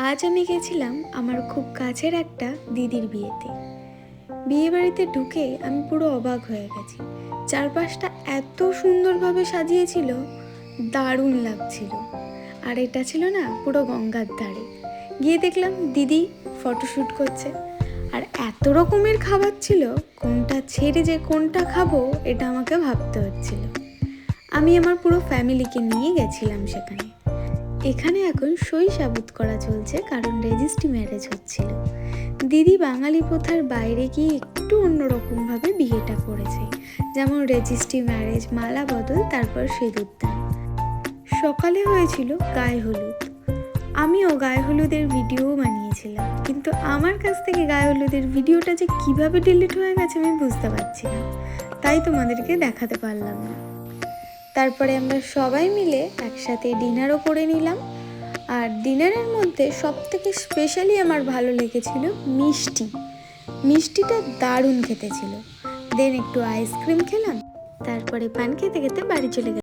আজ আমি গেছিলাম আমার খুব কাছের একটা দিদির বিয়েতে। বিয়ে বাড়িতে ঢুকে আমি পুরো অবাক হয়ে গেছি। চারপাশটা এত সুন্দরভাবে সাজিয়েছিল, দারুণ লাগছিল। আর এটা ছিল না পুরো গঙ্গার ধারে। গিয়ে দেখলাম দিদি ফটোশ্যুট করছে, আর এত রকমের খাবার ছিল, কোনটা ছেড়ে যে কোনটা খাবো এটা আমাকে ভাবতে হচ্ছিল। আমি আমার পুরো ফ্যামিলিকে নিয়ে গেছিলাম সেখানে। এখানে এখন সই সাবুত করা চলছে, কারণ রেজিস্ট্রি ম্যারেজ হচ্ছিল। দিদি বাঙালি প্রথার বাইরে গিয়ে একটু অন্যরকমভাবে বিয়েটা করেছে, যেমন রেজিস্ট্রি ম্যারেজ, মালা বদল, তারপর সিঁদুরদান। সকালে হয়েছিল গায়ে হলুদ। আমিও গায়ে হলুদের ভিডিও বানিয়েছিলাম, কিন্তু আমার কাছ থেকে গায়ে হলুদের ভিডিওটা যে কিভাবে ডিলিট হয়ে গেছে আমি বুঝতে পারছি না, তাই তোমাদেরকে দেখাতে পারলাম না। তারপরে আমরা সবাই মিলে একসাথে ডিনারও করে নিলাম। আর ডিনারের মধ্যে সবথেকে স্পেশালি আমার ভালো লেগেছিল মিষ্টিটা দারুণ খেতে ছিল। দেন একটু আইসক্রিম খেলাম, তারপরে পান খেতে খেতে বাড়ি চলে গেলাম।